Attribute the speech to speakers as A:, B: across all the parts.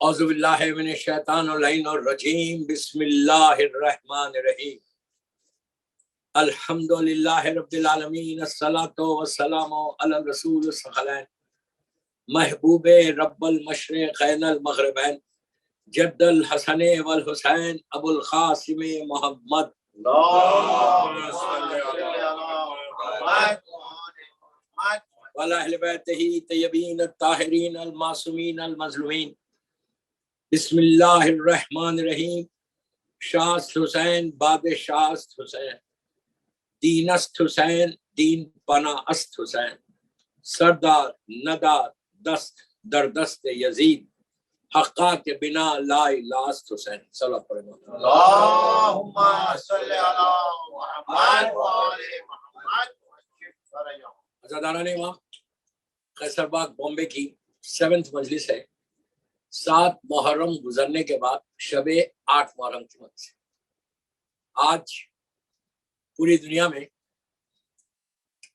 A: اعوذ باللہ من الشیطان اللعین الرجیم بسم اللہ الرحمن الرحیم الحمد للہ رب العالمین الصلاۃ والسلام علی الرسول الثقلین محبوب رب المشرقین المغربین جد الحسن والحسین ابو القاسم محمد وعلی اہل بیتہ طیبین الطاہرین المعصومین المظلومین بسم اللہ الرحمن الرحیم شاست حسین باد شاست حسین دین است حسین دین پناہ است حسین سردار ندار دست در دست یزید حقا کے بنا لا الہ است حسین صلی اللہ علیہ وسلم
B: اللہم صلی علی محمد و آل محمد.
A: عزاداران امام، قیصر باغ بامبے کی 7th مجلس ہے. 7 محرم گزرنے کے بعد شب 8 محرم کی مجلس ہے. آج پوری دنیا میں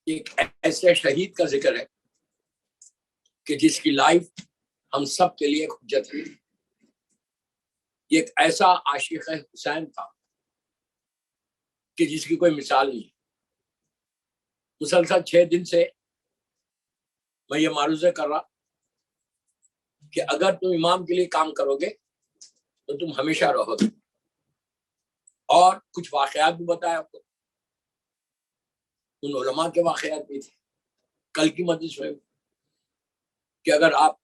A: ایک ایسے شہید کا ذکر ہے کہ جس کی لائف ہم سب کے لیے حجت ہے. یہ ایک ایسا عاشق حسین تھا کہ جس کی کوئی مثال نہیں. مسلسل 6 دن سے میں یہ معروضے کر رہا کہ اگر تم امام کے لیے کام کرو گے تو تم ہمیشہ رہو گے. اور کچھ واقعات بھی بتایا آپ کو، ان علماء کے واقعات بھی تھے کل کی مجلس میں کہ اگر آپ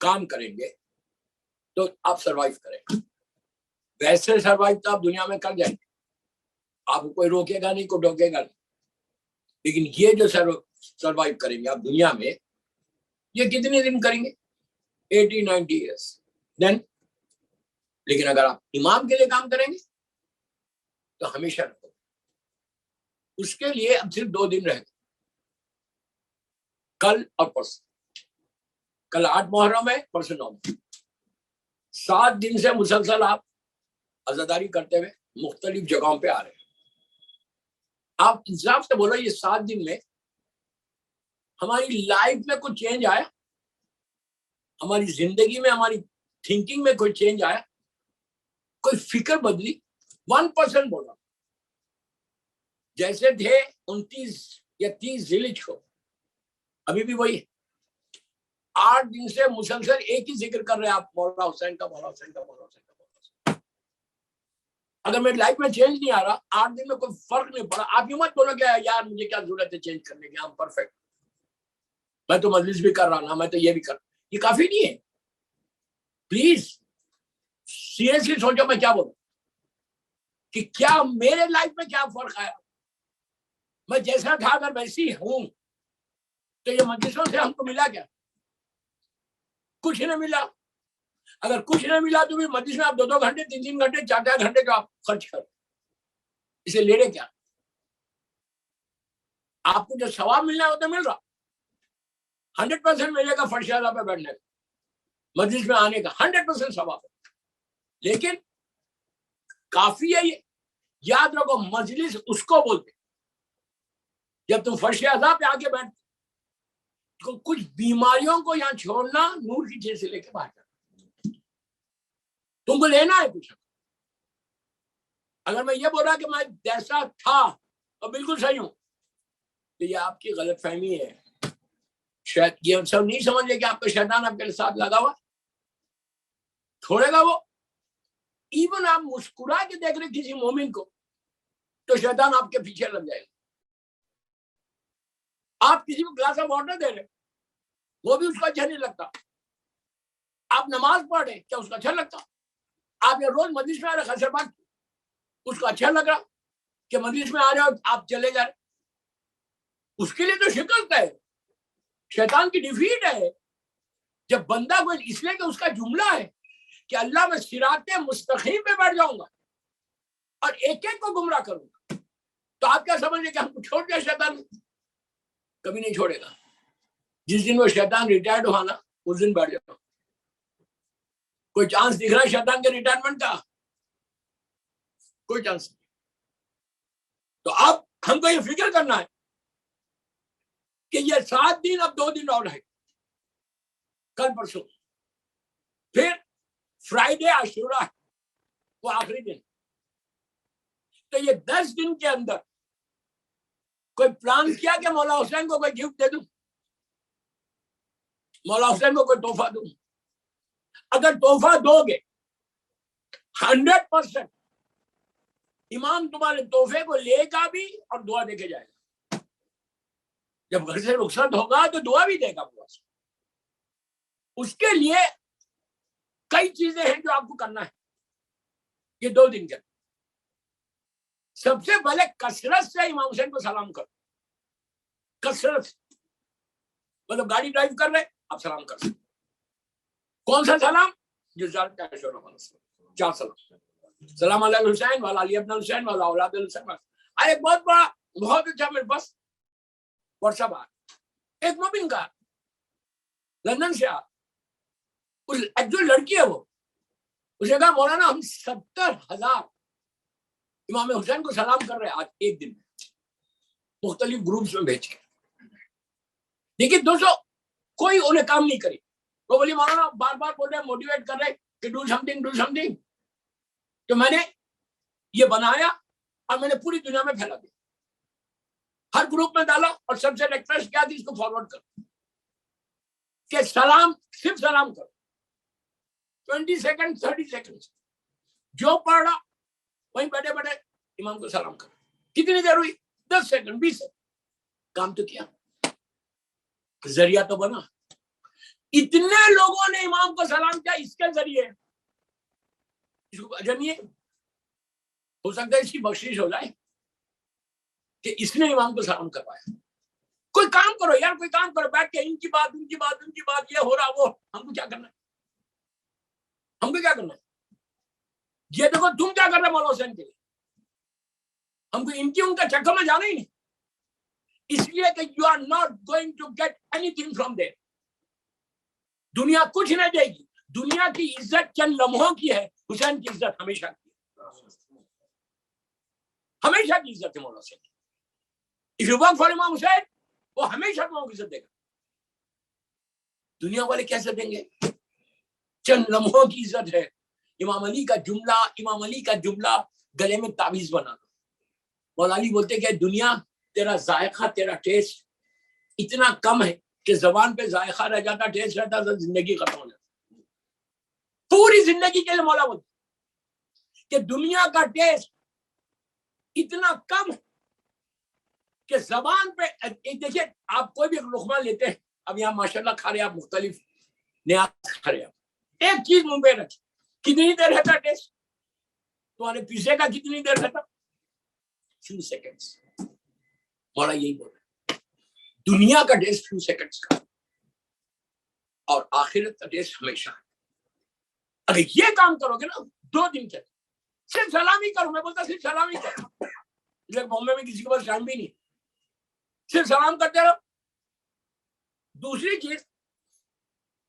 A: کام کریں گے تو آپ سروائیو کریں گے. ویسے سروائیو تو آپ دنیا میں کر جائیں گے، آپ کو کوئی روکے گا نہیں، کوئی ڈوکے گا نہیں. لیکن یہ جو سروائیو کریں گے آپ دنیا میں، یہ کتنے دن کریں گے؟ 80-90 years. Then لیکن اگر آپ امام کے لیے کام کریں گے تو ہمیشہ رہو. اس کے لیے اب صرف 2 دن رہ گئے، کل اور پرسوں. کل 8 محرم ہے، پرسوں 9 محرم. 7 دن سے مسلسل آپ عزاداری کرتے ہوئے مختلف جگہوں پہ آ رہے ہیں. آپ انصاف سے بولو، یہ 7 دن میں ہماری لائف میں کچھ چینج آیا؟ ہماری زندگی میں، ہماری تھنکنگ میں کوئی چینج آیا؟ کوئی فکر بدلی؟ 1% بولا. جیسے تھے 29 یا 30 ذی الحجہ کو، ابھی بھی وہی 8 دن سے مسلسل ایک ہی ذکر کر رہے ہیں آپ، مولا حسین کا، مولا حسین کا، مولا حسین کا، مولا حسین کا. اگر میری لائف میں چینج نہیں آ رہا، 8 دن میں کوئی فرق نہیں پڑا، آپ یہ مت بولو کہ یار مجھے کیا ضرورت ہے چینج کرنے کی، ہم پرفیکٹ، میں تو مجلس بھی کر رہا نا، میں تو یہ بھی کر رہا. یہ کافی نہیں ہے. پلیز سیریسلی سوچو میں کیا بولوں کہ کیا میرے لائف میں کیا فرق آیا. میں جیسا تھا اگر ویسی ہوں تو یہ مجلسوں سے ہم کو ملا کیا؟ کچھ نہیں ملا. اگر کچھ نہیں ملا تو بھی مجلس میں آپ 2 گھنٹے 3 گھنٹے 4 گھنٹے جو آپ خرچ کریں، اسے لے رہے کیا؟ آپ کو جو ثواب ملنا ہوتا مل رہا. 100% ملے گا فرش اعلیٰ پہ بیٹھنے کا، مجلس میں آنے کا 100% ثواب ہے. لیکن کافی ہے یہ. یاد رکھو، مجلس اس کو بولتے جب تم فرش اعلیٰ پہ آ کے بیٹھتے. کچھ بیماریوں کو یہاں چھوڑنا نور کی چیز سے لے کے باہر جانا. تم کو لینا ہے کچھ. اگر میں یہ بول رہا کہ میں جیسا تھا اور بالکل صحیح ہوں تو یہ آپ کی غلط فہمی ہے. شاید یہ سب نہیں سمجھ لے کہ آپ کا شیطان آپ کے ساتھ لگا ہوا چھوڑے گا وہ. ایون آپ مسکرا کے دیکھ رہے کسی مومن کو تو شیطان آپ کے پیچھے لگ جائے گا. آپ کسی کو گلاس آف واٹر دے رہے وہ بھی اس کو اچھا نہیں لگتا. آپ نماز پڑھ رہے کیا اس کو اچھا لگتا؟ آپ یہ روز مجلس میں آ رہے خیصر باغ، اس کو اچھا لگ رہا کہ مجلس میں آ رہے اور آپ چلے جا رہے؟ اس کے لیے تو شکست ہے، شیطان کی ڈیفیٹ ہے. جب بندہ کو اس لیے کہ اس کا جملہ ہے کہ اللہ میں صراط مستقیم پہ بیٹھ جاؤں گا اور ایک ایک کو گمراہ کروں گا، تو آپ کیا سمجھ لیں کہ ہم کو چھوڑ دیا شیطان؟ کبھی نہیں چھوڑے گا. جس دن وہ شیطان ریٹائرڈ ہوا نا اس دن بیٹھ جاؤ. کوئی چانس دکھ رہا ہے شیطان کے ریٹائرمنٹ کا؟ کوئی چانس نہیں. تو اب ہم کو یہ فکر کرنا ہے کہ یہ 7 دن اب 2 دن اور ہے، کل پرسوں پھر فرائیڈے عاشورہ ہے، وہ آخری دن. تو یہ 10 دن کے اندر کوئی پلان کیا کہ مولا حسین کو کوئی گفٹ دے دوں، مولا حسین کو کوئی تحفہ دوں؟ اگر تحفہ دو گے 100% امام تمہارے تحفے کو لے گا بھی اور دعا دے کے جائے گا. جب گھر سے رخصت ہوگا تو دعا بھی دے گا. اس کے لیے کئی چیزیں ہیں جو آپ کو کرنا ہے یہ 2 دن کے. سب سے پہلے کثرت سے امام حسین کو سلام کرو. کثرت سے، مطلب گاڑی ڈرائیو کر رہے آپ سلام کر سکتے. کون سا سلام؟ جو 4 سلام. سلام علی الحسین والا علی ابن الحسین والا اولاد الحسین. ایک بہت بڑا بہت اچھا میرے پاس واٹس ایپ ایک مومن کا لندن سے جو لڑکی ہے وہ اسے کہا مولانا ہم 70,000 امام حسین کو سلام کر رہے ہیں آج ایک دن میں، مختلف گروپس میں بھیج کے. لیکن دوستو کوئی انہیں کام نہیں کری. وہ بولی مولانا بار بار بول رہے ہیں، موٹیویٹ کر رہے کہ ڈو سم تھنگ. تو میں نے یہ بنایا اور میں نے پوری دنیا میں پھیلا دیا، ہر گروپ میں ڈالا اور سب سے ریکویسٹ کیا تھی اس کو فارورڈ کرو کہ سلام صرف سلام کرو. 20 سیکنڈ 30 سیکنڈ جو پڑھ رہا وہیں بیٹھے بیٹھے امام کو سلام کرو. کتنی دیر ہوئی؟ 10 سیکنڈ 20 سیکنڈ. کام تو کیا، ذریعہ تو بنا. اتنے لوگوں نے امام کو سلام کیا اس کے ذریعے. اس کو اجر نہیں ہے؟ ہو سکتا ہے اس کی بخشش ہو جائے کہ اس نے امام کو سلام کروایا. کوئی کام کرو یار، کوئی کام کرو. بیٹھ کے ان کی بات ان کی بات ان کی بات، یہ ہو رہا وہ، ہم کو کیا کرنا ہے؟ ہم کو کیا کرنا ہے؟ یہ دیکھو تم کیا کر رہے مولا حسین کے لیے، ہم کو ان کی ان کا چکر میں جانا ہی نہیں. اس لیے کہ you are not going to get anything from there. دنیا کچھ نہیں دے گی. دنیا کی عزت چند لمحوں کی ہے، حسین کی عزت ہمیشہ کی ہے. ہمیشہ کی عزت ہے مولا حسین کی. If you work for امام حسین وہ ہمیشہ تمہیں عزت دے گا. دنیا والے کیسے دیں گے؟ چند لمحوں کی عزت ہے. امام علی کا جملہ گلے میں تعویذ بنا دو. مولا علی بولتے کہ دنیا تیرا ذائقہ تیرا ٹیسٹ اتنا کم ہے کہ زبان پہ ذائقہ رہ جاتا، ٹیسٹ رہتا تو زندگی ختم ہو جاتی. پوری زندگی کے لیے مولا بولتے کہ دنیا کا ٹیسٹ اتنا کم ہے کہ زبان پہ. دیکھیے آپ کوئی بھی لقمہ لیتے ہیں، اب یہاں ماشاءاللہ کھا رہے آپ، مختلف نیاز کھا رہے آپ، ایک چیز منہ پہ رکھ، کتنی دیر رہتا ٹیسٹ؟ تمہارے پیزے کا کتنی دیر رہتا؟ Few seconds. مولا یہی بول رہے دنیا کا ٹیسٹ فیو سیکنڈز کا اور آخرت کا ٹیسٹ ہمیشہ. اگر یہ کام کرو گے نا 2 دن کے صرف سلامی کرو. میں بولتا صرف سلامی کرو، لیکن بامبے میں کسی کے پاس ٹائم بھی نہیں، صرف سلام کرتے رہو. دوسری چیز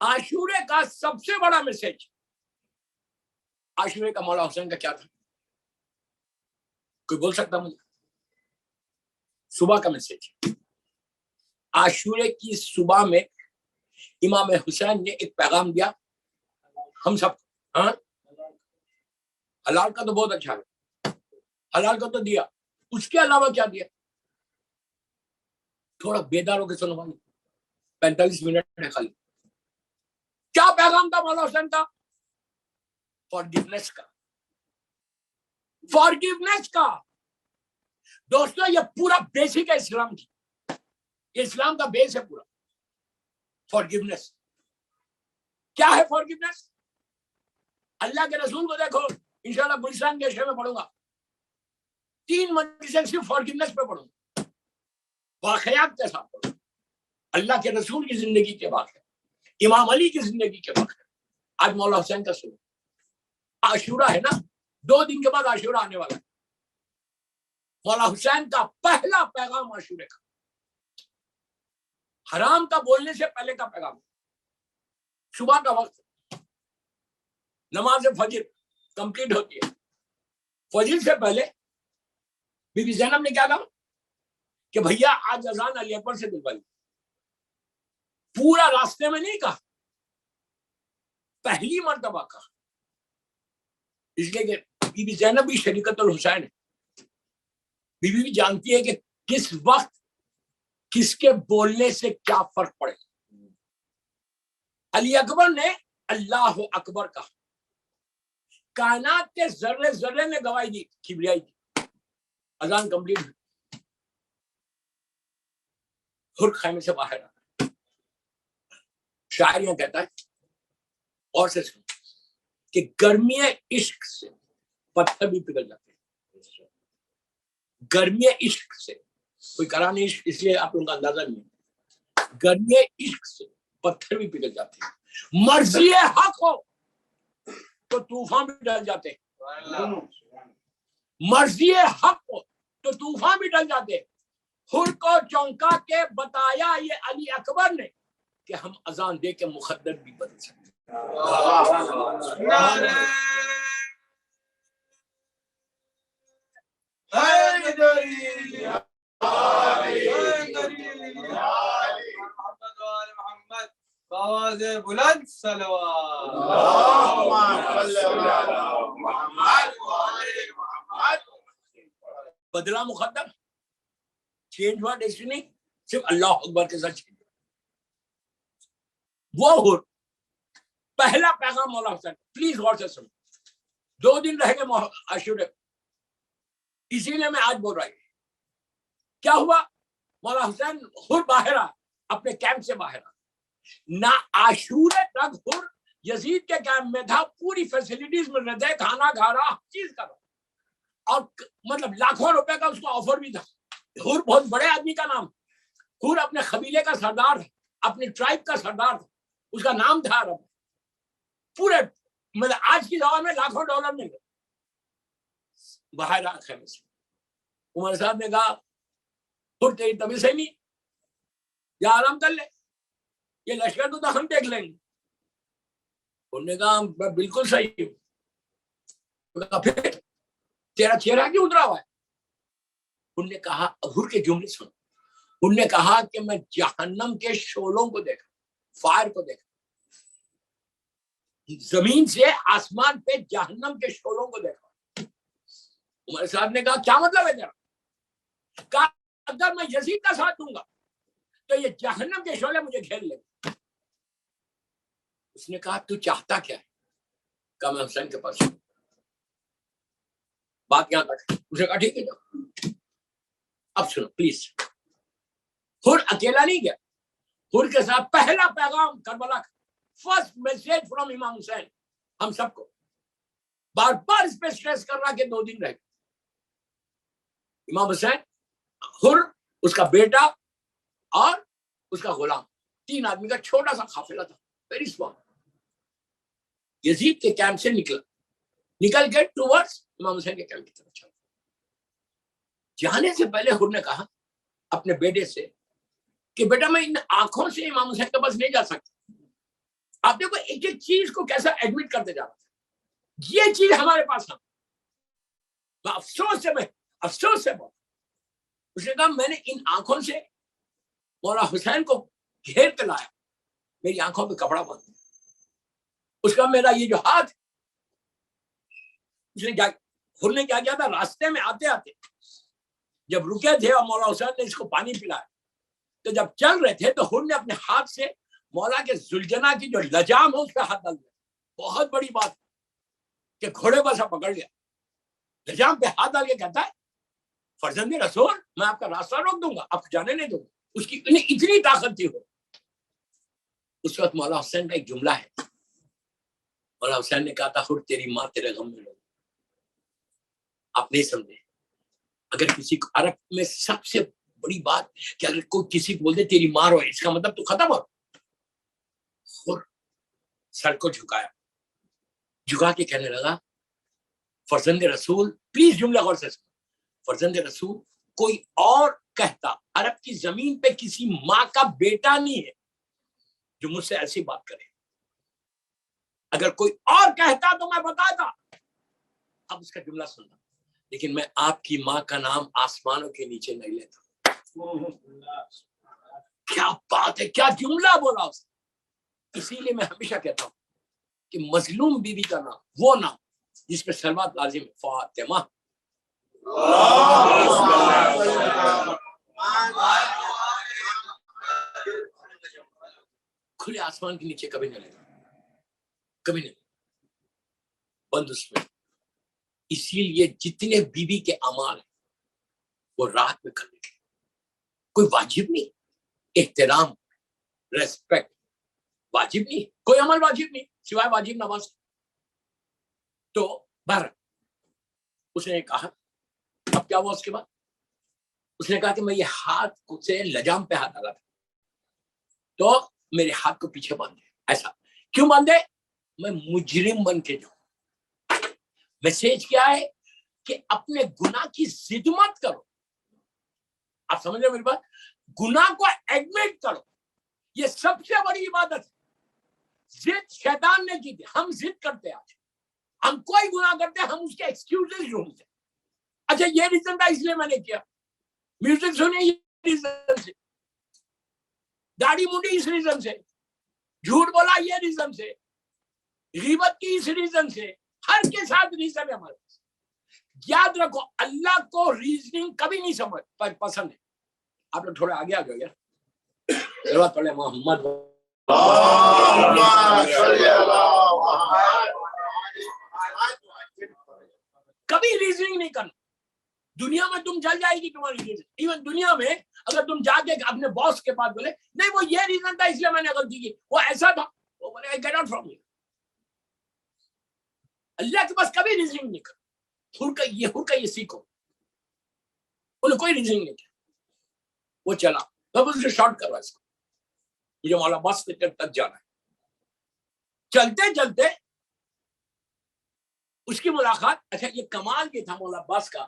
A: عاشورے کا سب سے بڑا میسج، عاشورے کا مولا حسین کا کیا تھا؟ کوئی بول سکتا مجھے؟ صبح کا میسج. عاشورے کی صبح میں امام حسین نے ایک پیغام دیا ہم سب کو. حلال کا تو بہت اچھا ہے، حلال کا تو دیا. اس کے علاوہ کیا دیا؟ تھوڑا بیدار ہو کے سنو بھائی، 45 منٹ ہے خالی. کیا پیغام تھا مولا حسین کا؟ فارگیونیس کا. فارگیونیس کا دوستو یہ پورا بیسک ہے اسلام کی. یہ اسلام کا بیس ہے پورا. فارگیونیس کیا ہے؟ فارگیونیس اللہ کے رسول کو دیکھو، انشاءاللہ گلشان کے شعر میں پڑھوں گا. 3 مجلسیں صرف فارگیونیس پہ پڑھوں گا، واقعات کے ساتھ پڑھوں گا. اللہ کے رسول کی زندگی کے واقعے، امام علی کی زندگی کے واقعے. آج مولا حسین کا سنو. عاشورہ ہے نا، 2 دن کے بعد عاشورہ آنے والا ہے. مولا حسین کا پہلا پیغام عاشورے کا، حرام کا بولنے سے پہلے کا پیغام. صبح کا وقت، نماز فجر کمپلیٹ ہوتی ہے. فجر سے پہلے بی بی زینب نے کیا کہا کہ بھیا آج اذان علی اکبر سے دلوائی. پورا راستے میں نہیں کہا، پہلی مرتبہ کہا اس لیے کہ بی بی زینب بھی شریکت الحسین ہے. بیوی بھی جانتی ہے کہ کس وقت کس کے بولنے سے کیا فرق پڑے. علی اکبر نے اللہ اکبر کہا, کائنات کے ذرے ذرے نے گواہی دی, کبریائی دی. اذان کمپلیٹ ہوئی, حر خیمے سے باہر آتا, شاعر یہاں کہتا ہے اور سے سن کہ گرمی عشق سے پتھر بھی پگھل جاتے ہیں. گرمی عشق سے, کوئی کرانے عشق اس لیے آپ لوگوں کا اندازہ نہیں ہے, گرمی عشق سے پتھر بھی پگھل جاتے ہیں. مرضی حق ہو تو طوفان بھی ڈل جاتے ہیں, مرضی حق ہو تو طوفان بھی ڈل جاتے ہیں. حر کو چونکا کے بتایا یہ علی اکبر نے کہ ہم اذان دے کے مقدر بھی بدل سکتے ہیں.
C: آواز بلند صلوات.
A: بدلا مقدر, چینج ہوا ڈیسٹینی, صرف اللہ اکبر کے ساتھ چینج ہوا. وہ حر پہلا پیغام مولا حسین, پلیز غور سے سنو, 2 دن رہ گئے عاشورے, اسی لیے میں آج بول رہا ہوں. کیا ہوا؟ مولا حسین حر باہر آ, اپنے کیمپ سے باہر آ. نہ عاشورے تک حر یزید کے کیمپ میں تھا, پوری فیسلٹیز مل رہے تھے, کھانا کھا رہا, ہر چیز کر رہا, اور مطلب لاکھوں روپے کا اس کو آفر بھی تھا. حر بہت بڑے آدمی کا نام, حر اپنے قبیلے کا سردار تھا, اپنے ٹرائب کا سردار تھا, اس کا نام تھا عرب. پورے مطلب آج کی زبان میں لاکھوں ڈالر مل گئے. باہر آ خیمے سے عمر صاحب نے کہا, حر تیری طبیعت صحیح نہیں, یا آرام کر لے, یہ لشکر تو ہم دیکھ لیں گے. انہوں نے کہا میں بالکل صحیح ہوں. پھر تیرا چہرہ کیوں اترا ہوا ہے؟ انہوں نے کہا, حر کے جملے سنو, انہوں نے کہا کہ میں جہنم کے شعلوں کو دیکھا, فائر کو دیکھا, زمین سے آسمان پہ جہنم کے شعلوں کو دیکھا. عمر صاحب نے کہا کیا مطلب ہے تیرا؟ کہا اگر میں یزید کا ساتھ دوں گا تو یہ جہنم کے شعلے مجھے گھیر لیں گے. اس نے کہا تو چاہتا کیا ہے؟ کہا میں حسین کے پاس. بات یہاں تک. اس نے کہا ٹھیک ہے جاؤ. اب سنو پلیز, حر اکیلا نہیں گیا, حر کے ساتھ پہلا پیغام کربلا کا, فرسٹ میسج فرام امام حسین ہم سب کو. بار بار اس پہ سٹریس کر رہا کہ 2 دن رہ گئے. امام حسین, حر, اس کا بیٹا اور اس کا غلام, 3 آدمی کا چھوٹا سا قافلہ تھا, ویری اسمال. یزید کے کیمپ سے نکل کے ٹوورڈز امام حسین کے کیمپ کی طرف چلا. جانے سے پہلے حر نے کہا اپنے بیٹے سے کہ بیٹا میں ان آنکھوں سے امام حسین کے پاس نہیں جا سکتا. آپ دیکھو ایک ایک چیز کو کیسا ایڈمٹ کرتے جا رہا تھا. یہ چیز ہمارے پاس ہے. افسوس سے بہت. اس نے کہا میں نے ان آنکھوں سے مولا حسین کو گھیر کے لایا, میری آنکھوں پہ کپڑا باندھ دیا. اس کا میرا یہ جو ہاتھ, اس نے حر نے کیا کیا تھا, راستے میں آتے آتے جب رکے تھے اور مولا حسین نے اس کو پانی پلایا, تو جب چل رہے تھے تو حر نے اپنے ہاتھ سے مولا کے زلجنا کی جو لجام ہے اس پہ ہاتھ ڈال دیا. بہت بڑی بات کہ گھوڑے کو ایسا پکڑ لیا, لجام پہ ہاتھ ڈال کے کہتا ہے فرزند رسول میں آپ کا راستہ روک دوں گا, آپ جانے نہیں دوں گا. اس کی اتنی طاقت تھی. ہو اس وقت مولا حسین کا ایک جملہ ہے, مولا حسین نے کہا تھا حر تیری ماں تیرے غم میں لو. آپ نہیں سمجھے, اگر کسی کو عرب میں سب سے بڑی بات کہ اگر کوئی کسی کو بول دے تیری ماں رو, اس کا مطلب تو ختم ہو. حر سر کو جھکا کے کہنے لگا فرزند رسول, پلیز جملہ غور سے سنو, فرزند رسول کوئی اور کہتا عرب کی زمین پہ کسی ماں کا بیٹا نہیں ہے جو مجھ سے ایسی بات کرے. اگر کوئی اور کہتا تو میں بتاتا. اب اس کا جملہ سننا, لیکن میں آپ کی ماں کا نام آسمانوں کے نیچے نہیں لیتا. کیا بات ہے, کیا جملہ بولا اس نے. اسی لیے میں ہمیشہ کہتا ہوں کہ مظلوم بیوی کا نام, وہ نام جس پہ سلوات لازم ہے. فاطمہ کھلے آسمان کے نیچے کبھی نہ لگا, کبھی نہیں بند اس میں. اسی لیے جتنے بیوی کے اعمال ہیں وہ رات میں کرنے کے, کوئی واجب نہیں. احترام, ریسپیکٹ واجب نہیں, کوئی عمل واجب نہیں سوائے واجب نماز. تو بہر اس نے کہا, اب کیا ہوا اس کے بعد؟ اس نے کہا کہ میں یہ ہاتھ سے لجام پہ ہاتھ ڈالا تھا تو میرے ہاتھ کو پیچھے باندھے. ایسا کیوں باندھے؟ میں مجرم بن کے جاؤں. میسج کیا ہے کہ اپنے گناہ کی ضد مت کرو. آپ سمجھ رہے میری بات؟ گناہ کو ایڈمٹ کرو, یہ سب سے بڑی عبادت ہے. ضد شیطان نے کی تھی, ہم ضد کرتے ہیں. آج ہم کوئی گناہ کرتے ہیں ہم اس کے ایکسکیوزز ڈھونڈتے ہیں. اچھا یہ ریزن تھا اس لیے میں نے کیا, میوزک سنے یہ ریزن سے, داڑھی مونڈی اس ریزن سے, جھوٹ بولا یہ ریزن سے, غیبت کی اس ریزن سے. ہر کے ساتھ ریزن ہے ہمارے پاس. یاد رکھو اللہ کو ریزننگ کبھی نہیں سمجھ پسند ہے. آپ لوگ تھوڑے آگے آ جاؤ یار, ضرورت پڑے محمد کبھی ریزننگ نہیں کرنا. دنیا میں تم چل جائے گی تمہاری ریزن. ایون دنیا میں اگر تم جا کے اپنے باس کے پاس بولے نہیں وہ یہ ریزن تھا اس لیے میں نے غلطی کی, وہ ایسا تھا, وہ بولے I get out from you. اللہ کے پاس کبھی ریزننگ نہیں کرنا. ہر کا یہ سیکھو. انہیں کوئی ریزننگ نہیں کیا. وہ چلا, تب اسے شارٹ کروا اس کو, مجھے مولا عباس تک جانا ہے. چلتے چلتے اس کی ملاقات. اچھا یہ کمال یہ تھا مولا عباس کا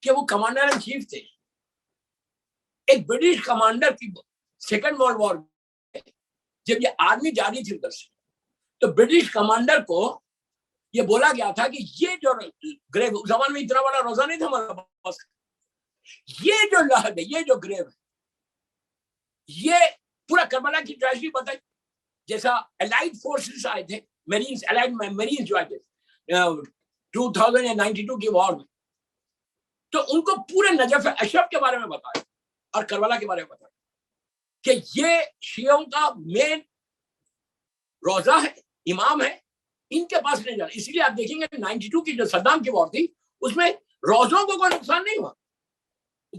A: کہ وہ کمانڈر ان چیف تھے. ایک برٹش کمانڈر کی سیکنڈ ورلڈ وار جب یہ آرمی جاری تھی ادھر سے, تو برٹش کمانڈر کو یہ بولا گیا تھا کہ یہ جو گریو, زمان میں اتنا بڑا روزہ نہیں تھا ہمارے پاس, یہ جو لہد ہے, یہ جو گریو ہے, یہ پورا کربلا کی ٹریجڈی بتائی. جیسا الائڈ فورسز آئے تھے, میرینز, الائڈ میرینز جو آئے تھے 2092 کی وار میں, تو ان کو پورے نجف اشرف کے بارے میں بتایا اور کربلا کے بارے میں بتایا کہ یہ شیعوں کا مین روزہ ہے, امام ہے, ان کے پاس نہیں جانا. اسی لیے آپ دیکھیں گے 92 کی جو صدام کی وار تھی اس میں روزوں کو کوئی نقصان نہیں ہوا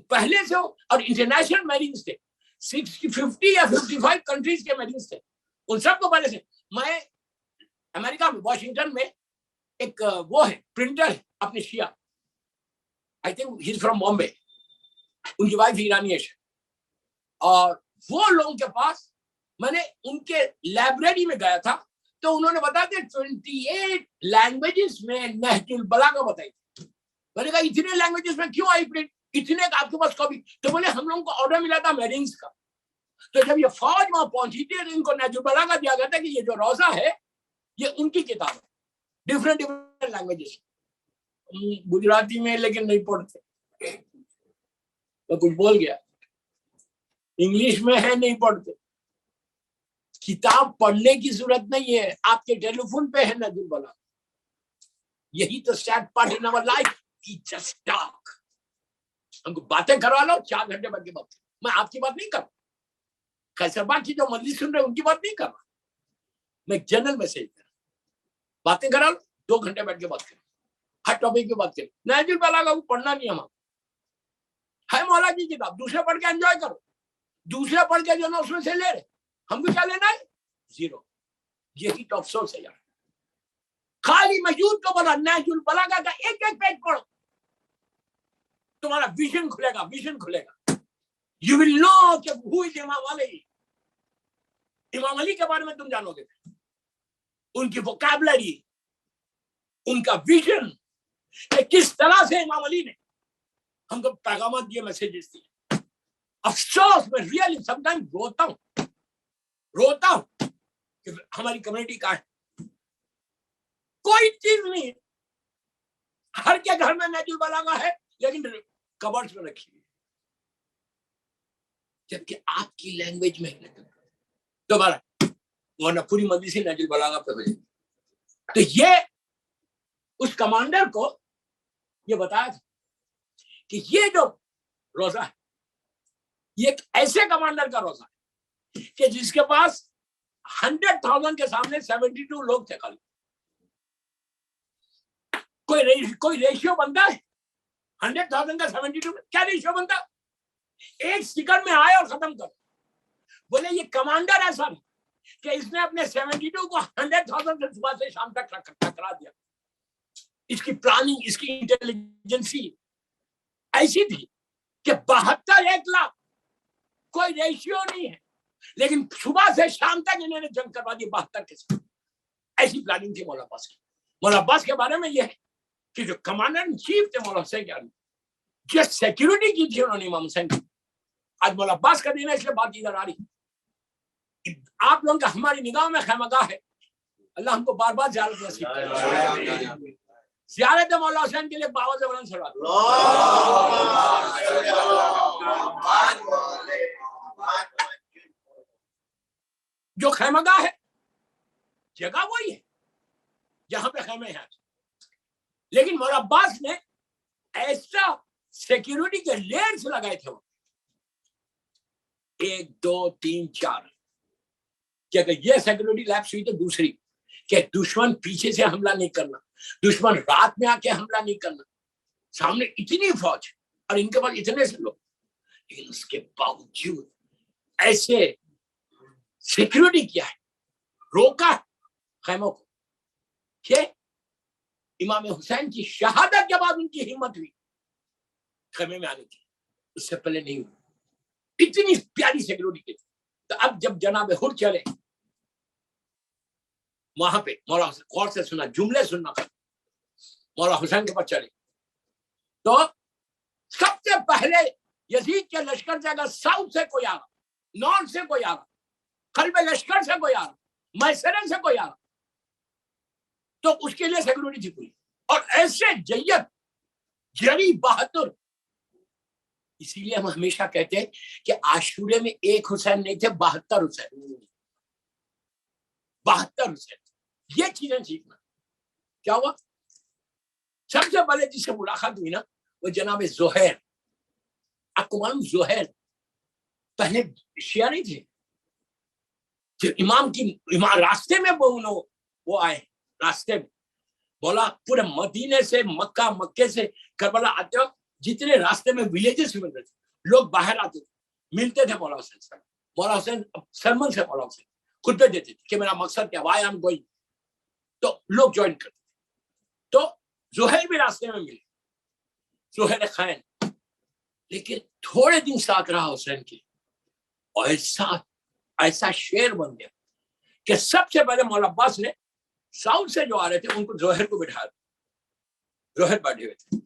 A: پہلے سے. اور انٹرنیشنل میرینز تھے, 50 یا 55 کنٹریز کے میرینز تھے, ان سب کو پہلے سے. میں امریکہ میں واشنگٹن میں ایک وہ ہے پرنٹر ہے اپنے شیعہ, I think he's from Bombay, ان کی وائف ایرانی ہے, اور وہ لوگوں کے پاس میں نے ان کے لائبریری میں گیا تھا تو انہوں نے بتایا کہ 28 لینگویجز میں نہج البلاغہ بتائی تھی. میں نے کہا اتنے لینگویجز میں کیوں آئی پرنٹ, اتنے کا آپ کے پاس کبھی؟ تو بولے ہم لوگوں کو آرڈر ملا تھا میرینز کا, تو جب یہ فوج وہاں پہنچی تھی تو ان کو نہج البلاغہ دیا گیا تھا کہ یہ جو روزہ ہے یہ ان کی کتاب ہے, ڈفرینٹ لینگویجز. گجراتی میں لیکن نہیں پڑھتے, تو کچھ بول گیا, انگلش میں ہے نہیں پڑھتے. کتاب پڑھنے کی ضرورت نہیں ہے, آپ کے ٹیلی فون پہ ہے نہج البلاغہ. یہی تو set part in our life, we just talk. ہم کو باتیں کروا لو 4 گھنٹے بعد کی بات. میں آپ کی بات نہیں کر رہا, خیسر بات کی جو مجلس سن رہے ان کی بات نہیں کر رہا, میں جنرل میسج کر رہا. باتیں کرا لو 2 گھنٹے بیٹھ کے بات کریں, ہر ٹاپک کی بات کریں. نہج البلاغہ کو پڑھنا نہیں ہمارا ہے, مولا کی کتاب. دوسرے پڑھ کے انجوائے کرو, دوسرے پڑھ کے جو نا اس میں سے لے رہے, ہم کو کیا لینا ہے؟ زیرو. یہی تو افسوس ہے یار. خالی موجود کو بولا نہج البلاغہ کا ایک ایک پیج پڑھو, تمہارا ویژن کھلے گا, ویژن کھلے گا. یو ول نو کہ who is امام علی. امام علی کے بارے میں تم جانو گے, ان کی ووکیبلری, ان کا ویژن, کہ کس طرح سے امام علی نے ہم کو پیغامات دیے, میسیجز دیے. افسوس میں ریئلی سم ٹائم روتا ہوں کہ ہماری کمیونٹی کا ہے کوئی چیز نہیں ہے. ہر کے گھر میں نہج البلاغہ ہے لیکن کبرز میں رکھی ہوئی, جبکہ آپ کی لینگویج میں دوبارہ ورنہ پوری مجلس نہج البلاغہ پہ ہو جائے. تو یہ اس کمانڈر کو یہ بتایا تھا کہ یہ جو روزہ ہے یہ ایک ایسے کمانڈر کا روزہ ہے کہ جس کے پاس 100,000 کے سامنے 72 لوگ تھے خالی. کوئی ریشیو بنتا ہے 100,000 کا 72 میں؟ کیا ریشیو بنتا؟ ایک سیکنڈ میں آئے اور ختم کر. بولے یہ کمانڈر ایسا نہیں کہ اس نے اپنے 72 کو 100,000 سے صبح سے شام تک ٹکرا دیا. اس کی پلاننگ، اس کی انٹیلیجنسی ایسی تھی کہ 72 100,000 کوئی ریشیو نہیں ہے، لیکن صبح سے شام تک انہوں نے جنگ کروا دی 72 کے ساتھ. ایسی پلاننگ تھی مولا عباس کی. مولا عباس کے بارے میں یہ ہے کہ جو کمانڈر ان چیف تھے مولا حسین کے، جو سیکیورٹی کی تھی انہوں نے امام حسین کی. آج مولا عباس کا دن ہے، اس لیے بات ادھر آ رہی. آپ لوگوں کا ہماری نگاہ میں خیمگاہ ہے. اللہ ہم کو بار بار زیارت نصیب کرے. زیارت مولا حسین کے لیے باوز بلند صلوات. جو خیمگاہ ہے جگہ وہی ہے جہاں پہ خیمے ہیں، لیکن مولا عباس نے ایسا سیکیورٹی کے لیئرز لگائے تھے، 1 2 3 4 کہ اگر یہ سیکیورٹی لیپس ہوئی تو دوسری کہ دشمن پیچھے سے حملہ نہیں کرنا، دشمن رات میں آ کے حملہ نہیں کرنا. سامنے اتنی فوج اور ان کے پاس اتنے سے لوگ، لیکن اس کے باوجود ایسے سیکیورٹی کیا ہے، روکا خیموں کو کہ امام حسین کی شہادت کے بعد ان کی ہمت ہوئی خیمے میں آنے کی، اس سے پہلے نہیں ہوئی. اتنی پیاری سیکیورٹی کی. تو اب جب جناب حر چلے وہاں پہ، مولا حسین غور سے سنا، جملے سننا، مولا حسین کے پاس چلے تو سب سے پہلے یزید کے لشکر سے اگر ساؤتھ سے کوئی آ رہا، نارتھ سے کوئی آ رہا، قلب لشکر سے کوئی آ رہا، میسرے سے کوئی آ رہا، تو اس کے لیے سیکورٹی تھی پوری. اور ایسے جیت جری بہادر. اسی لیے ہم ہمیشہ کہتے ہیں کہ عاشورے میں ایک حسین نہیں تھے، 72 حسین. 72 حسین. یہ چیزیں سیکھنا. کیا ہوا؟ سب سے پہلے جس سے ملاقات ہوئی نا وہ جناب زہیر. آپ کو معلوم زہیر پہلے شیعہ نہیں تھے، امام راستے میں وہ آئے، راستے میں بولا پورے مدینے سے مکے سے کربلا آتے ہو، جتنے راستے میں ولیجز ملتے تھے لوگ باہر آتے تھے، ملتے تھے مولا حسین سے. مولا حسین سرمن سے مولا حسین خطبے دیتے تھے کہ میرا مقصد کیا، وائی ایم گوئنگ، تو لوگ جوائن کرتے تھے. تو زہیر بھی راستے میں ملے، زہیر خین. لیکن تھوڑے دن ساتھ رہا حسین کے، اور ایسا شیر بن گیا کہ سب سے پہلے مولا عباس نے ساؤتھ سے جو آ رہے تھے ان کو زہیر کو بٹھایا. زہیر بیٹھے ہوئے تھے.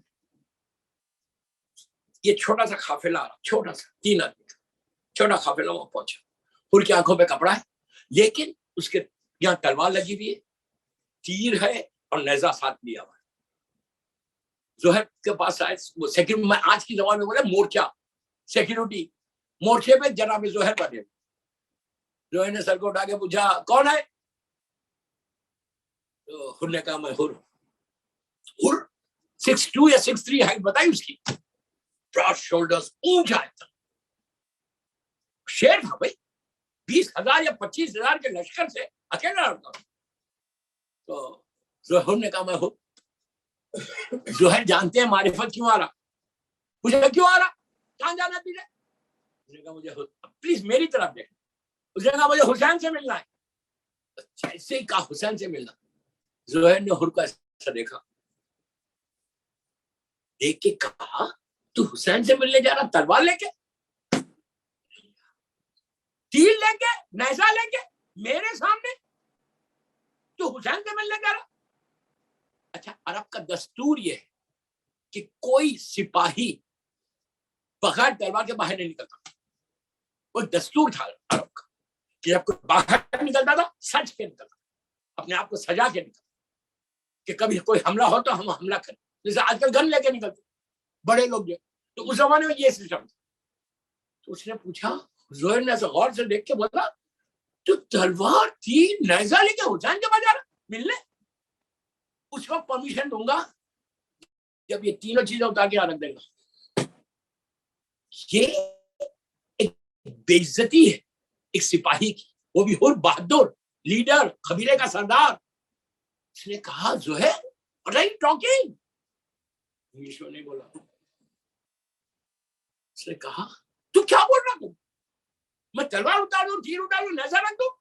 A: یہ چھوٹا سا قافلہ آ رہا، چھوٹا سا 3 آدمی کا چھوٹا قافلہ وہاں پہنچا. پور کی آنکھوں پہ کپڑا ہے، لیکن اس کے یہاں تلوار لگی ہوئی ہے، تیر ہے اور نیزہ ساتھ لیا ہوا ہے. زہیر کے پاس آئے، وہ سیکورٹی، میں آج کی زبان میں بولے مورچہ، سیکورٹی مورچے پہ جناب زہیر بیٹھے. زہیر نے سر کو اٹھا کے پوچھا کون ہے؟ تو حر نے کہا میں حر. حر 6'2" یا 6'3" ہائٹ بتائی اس کی، براڈ شولڈرز، اونچا ہے، شیر تھا بھائی. 20,000 یا 25,000 کے لشکر سے اکیلا لڑتا. تو زہیر نے کہا میں حر. زہیر جانتے ہیں معرفت کیوں آ رہا، پوچھا کیوں آ رہا، کہاں جانا تجھے؟ اس نے کہا مجھے پلیز میری طرف دیکھ. اس نے کہا مجھے حسین سے ملنا ہے. ایسے ہی کہا حسین سے ملنا. زہیر نے حر کو ایسا دیکھا، دیکھ کے کہا تو حسین سے ملنے جا رہا تلوار لے کے، تیر لے کے، نیزہ لے کے میرے سامنے، تو حسین سے ملنے جا رہا. اچھا عرب کا دستور یہ ہے کہ کوئی سپاہی بغیر تلوار کے باہر نہیں نکلتا. وہ دستور تھا عرب کا کہ جب کوئی باہر نکلتا تھا سج کے نکلتا، اپنے آپ کو سجا کے نکلتا کہ کبھی کوئی حملہ ہو تو ہم حملہ کریں. جیسے آج کل گن لے کے نکلتے بڑے لوگ جو، تو اس زمانے میں یہ سسٹم تھا. تو اس نے پوچھا، زہیر نے ایسے غور سے دیکھ کے بولا تو تلوار تیر نیزہ لے کے حسین کے پاس جا رہا ملنے؟ اس اس وقت پرمیشن دوں گا جب یہ تینوں چیزیں اتار کے رکھ دے گا. یہ ایک بے عزتی ہے ایک سپاہی کی, وہ بھی حر بہادر لیڈر, قبیلے کا سردار. اس نے کہا Zuhair what are you talking؟ English میں نہیں بولا. اس نے کہا تو کیا بول رہا تم؟ میں تلوار اتاروں, تیر اتاروں, نظر رکھ دوں,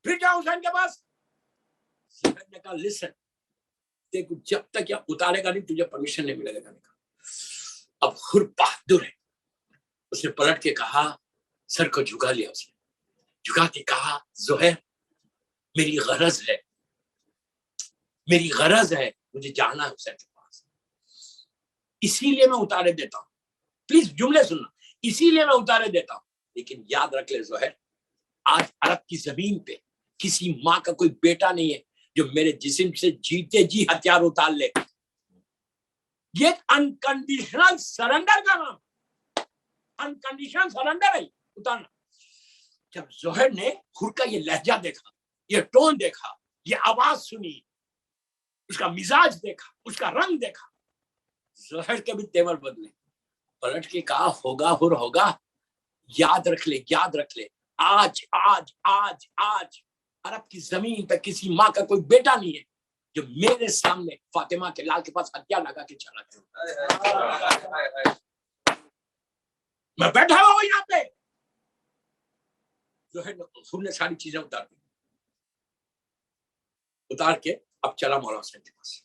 A: پھر جاؤ حسین کے پاس؟ زہیر نے کہا لسن, دیکھو جب تک یہ اتارے گا نہیں تجھے پرمیشن نہیں ملے گا. اب حر بہادر ہے. اس نے پلٹ کے کہا, سر کو جھکا لیا, اس نے جھکا کے کہا زہیر میری غرض ہے مجھے جانا ہے حسین کے پاس, اسی لیے میں اتارے دیتا ہوں. پلیز جملے سننا, اسی لیے میں اتارے دیتا ہوں. لیکن یاد رکھ لے زہیر, آج عرب کی زمین پہ کسی ماں کا کوئی بیٹا نہیں ہے جو میرے جسم سے جیتے جی ہتھیار اتار لے. یہ انکنڈیشنل سرنڈر کا نام, انکنڈیشنل سرنڈر ہے اتارنا. جب زہیر نے حر کا یہ لہجہ دیکھا, یہ ٹون دیکھا, یہ آواز سنی, اس کا مزاج دیکھا, اس کا رنگ دیکھا, زہیر کے بھی تیور بدلے. پلٹ کے کہا ہوگا حر ہوگا, یاد رکھ لے آج آج آج آج عرب کی زمین پہ کسی ماں کا کوئی بیٹا نہیں ہے جو میرے سامنے فاطمہ کے لال کے پاس ہتھیار لگا کے چلا گیا. میں بیٹھا ہوا یہاں پہ. حر نے ساری چیزیں اتار دی, اتار کے اب چلا مولا حسین کے پاس.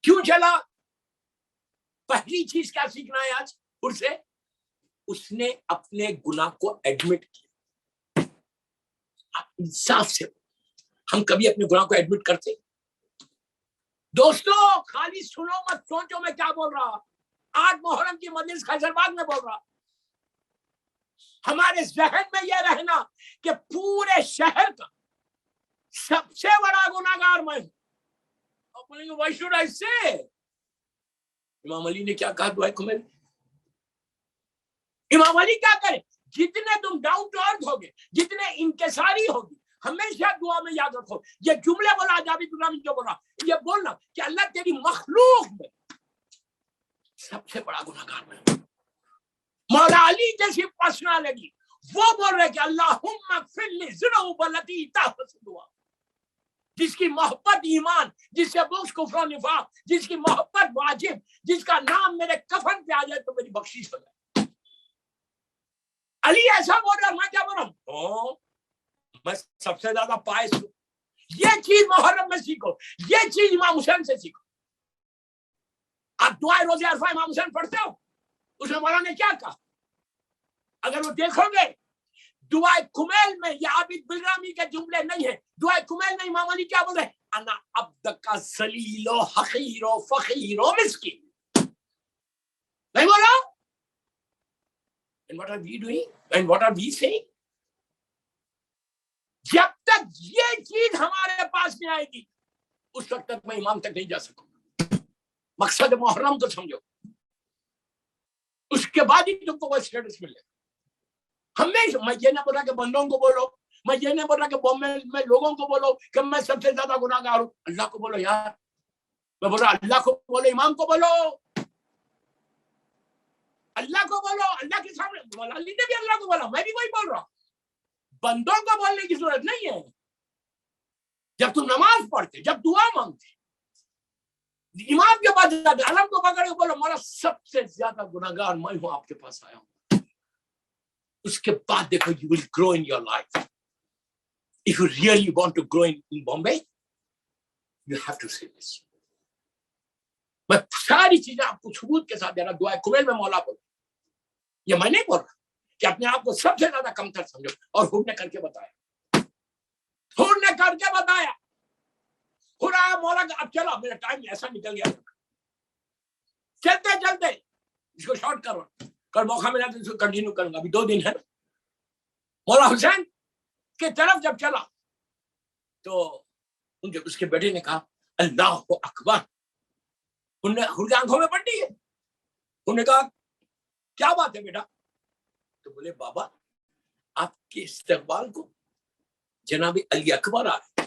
A: کیوں چلا؟ پہلی چیز کیا سیکھنا ہے آج حر سے؟ اس نے اپنے گناہ کو ایڈمٹ کیا. انصاف سے ہم کبھی اپنے گناہ کو ایڈمٹ کرتے؟ دوستو خالی سنو مت سوچو میں کیا بول رہا. آج محرم کی مجلس خیبر میں بول رہا. ہمارے ذہن میں یہ رہنا کہ پورے شہر کا سب سے بڑا گناہگار میں ہوں. Why should I say؟ امام علی نے کیا کہا دعائے کمیل؟ امام علی کیا کرے؟ جتنے تم ڈاؤن ٹو ارتھ ہوگے, جتنے انکساری ہوگی, ہمیشہ دعا میں یاد رکھو یہ جملے بولا جاوید غلامی جو بولا, یہ بولنا کہ اللہ تیری مخلوق میں سب سے بڑا گناہگار میں ہوں. مولا علی جیسی پرسنالٹی وہ بول رہے کہ اللہم اغفر لی ذنوب التی تحت دعا, جس کی محبت ایمان, جس سے بغض کفر و نفاق, جس کی محبت واجب, جس کا نام میرے کفن پہ آ جائے تو میری بخشش ہو جائے. علی ایسا بول رہا, میں کیا بول رہا ہوں؟ میں سب سے زیادہ پائس ہوں. یہ چیز محرم میں سیکھو, یہ چیز امام حسین سے سیکھو. آپ دعائے روزے عرفہ امام حسین پڑھتے ہو, اس میں مولانا نے کیا کہا؟ اگر وہ دیکھو گے دعائے کمیل میں یہ عابد بلرامی کے جملے نہیں ہیں. دعائے کمیل میں امام علی کیا بول رہے ہیں؟ انا عبدک ذلیل و حقیر و فقیر و مسکین. نہیں بولا؟ And what are we doing? And what are we saying? جب تک یہ چیز ہمارے پاس نہیں آئے گی اس وقت تک میں امام تک نہیں جا سکوں. مقصد محرم کو سمجھو, اس کے بعد ہی تم کو وہ اسٹیٹس ملے. ہمیشہ میں یہ نہ بول رہا کہ بندوں کو بولو, میں یہ نہیں بول رہا کہ میں لوگوں کو بولو کہ میں سب سے زیادہ گناہ گار ہوں. اللہ کو بولو یار, میں بول رہا اللہ کو بولو, امام کو بولو, اللہ کو بولو. اللہ کے سامنے مولا علی نے بھی اللہ کو بولا, میں بھی وہی بول رہا ہوں. بندوں کو بولنے کی ضرورت نہیں ہے. جب تم نماز پڑھتے, جب دعا مانگتے, امام کے پاس جاتے, علم کو پکڑ کے بولو مولا سب سے زیادہ گناہگار میں ہوں, آپ کے پاس آیا ہوں. اس کے بعد دیکھو you will grow in your life. If you really want to grow in Bombay, you have to say this. میں ساری چیزیں آپ کو ثبوت کے ساتھ دے رہا. دعائے کمیل میں مولا بولو, یہ میں نہیں بول رہا کہ اپنے آپ کو سب سے زیادہ کمتر سمجھو. اور حر نے کر کے بتایا, حر نے کر کے بتایا. حر آیا مولا کہ اب چلو, میرا ٹائم ایسا نکل گیا, چلتے چلتے اس کو شارٹ کرو, کل موقع ملا تو اس کو کنٹینیو کروں گا, ابھی 2 دن ہے. مولا حسین کی طرف جب چلا تو اس کے بیٹے نے کہا اللہ اکبر. انہوں نے آنکھوں میں پڑی ہے. انہوں نے کہا کیا بات ہے بیٹا؟ تو بولے بابا آپ کے استقبال کو جناب علی اکبر آ رہے.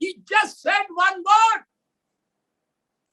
A: He just said one word,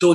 A: 2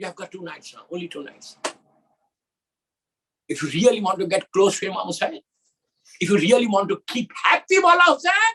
A: You have got 2 nights now, only 2 nights. If you really want to get close to Imam Hussain, if you really want to keep happy Mawla Hussain,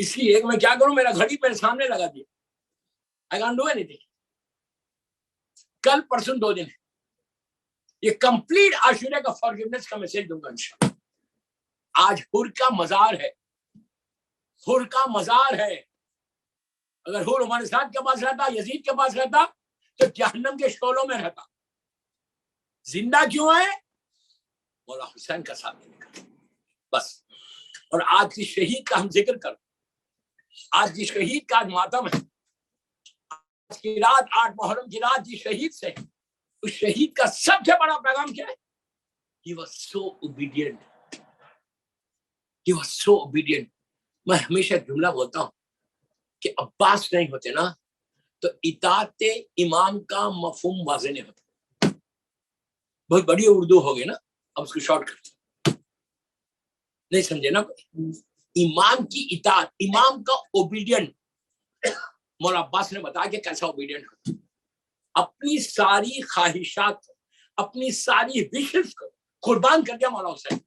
A: اس لیے میں کیا کروں, میرا گھڑی میرے سامنے لگا دیا, I can't do anything. کل پرسوں 2 دن یہ کمپلیٹ عاشورے کا فارگیونیس کا میسج دوں گا انشاءاللہ. آج حر کا مزار ہے, حر کا مزار ہے. اگر حر عمر سعد کے پاس رہتا, یزید کے پاس رہتا, تو جہنم کے شعلوں میں رہتا. زندہ کیوں ہے؟ مولا حسین کا ساتھ دینے کا بس. اور آج کی شہید کا ہم ذکر کریں, آج کی شہید کا آج ماتم ہے. آج کی رات 8 محرم کی رات جی شہید سے, اس شہید کا سب سے بڑا پیغام کیا ہے؟ He was so obedient. He was so obedient. میں ہمیشہ جملہ بولتا ہوں کہ عباس نہیں ہوتے نا تو اطاعت امام کا مفہوم واضح نہیں ہوتا. بہت بڑی اردو ہو گئی نا, اب اس کو شارٹ کرتے نہیں سمجھے نا. امام کی اطاعت, امام کا اوبیڈینٹ. مولا عباس نے بتایا کہ کیسا اوبیڈینٹ ہوتا, اپنی ساری خواہشات کو, اپنی ساری وشز کو قربان کر دیا مولا حسین.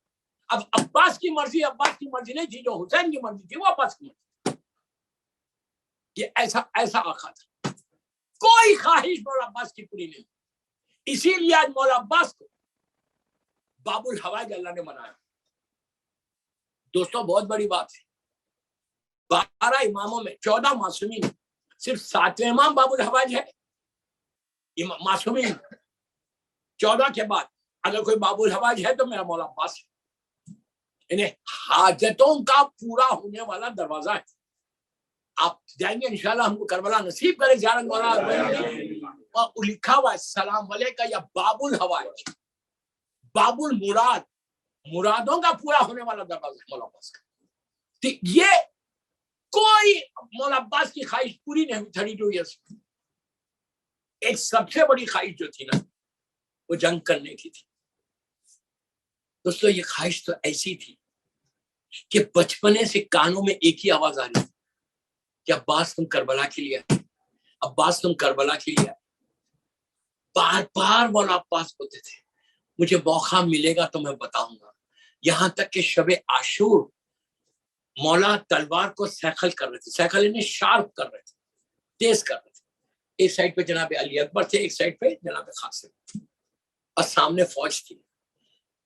A: اب عباس کی مرضی عباس کی مرضی نہیں تھی, جو حسین کی مرضی تھی وہ عباس کی مرضی. یہ ایسا آقا تھا, کوئی خواہش مولا عباس کی پوری نہیں. اسی لیے آج مولا عباس کو باب الحوائج اللہ نے بنایا. دوستوں بہت بڑی بات ہے, 12 اماموں میں 14 معصومین, صرف 7ویں امام باب الحوائج ہے. معصومین 14 کے بعد اگر کوئی باب الحوائج ہے تو میرا مولا عباس ہے. انہیں حاجتوں کا پورا ہونے والا دروازہ ہے. آپ جائیں گے انشاءاللہ, ہم کو کربلا نصیب کرے زیارت مولا. اور لکھا ہوا ہے سلام علیکہ یا باب الحوائج, باب المراد, مرادوں کا پورا ہونے والا دروازہ مولا عباس کا. یہ کوئی مولا عباس کی خواہش پوری نہیں ہوئی 32 ایئرس. ایک سب سے بڑی خواہش جو تھی نا وہ جنگ کرنے کی تھی. دوستو یہ خواہش تو ایسی تھی کہ بچپنے سے کانوں میں ایک ہی آواز آ رہی تھی کہ عباس تم کربلا کے لیے, عباس تم کربلا کے لیے. بار بار مولا عباس بولتے تھے مجھے موقع ملے گا تو میں بتاؤں گا. یہاں تک کہ شب عاشور مولا تلوار کو سیکل کر رہے تھے, سیکل انہیں شارپ کر رہے تھے, تیز کر رہے تھے. ایک سائڈ پہ جناب علی اکبر تھے, ایک سائڈ پہ جناب قاسم, اور سامنے فوج تھی.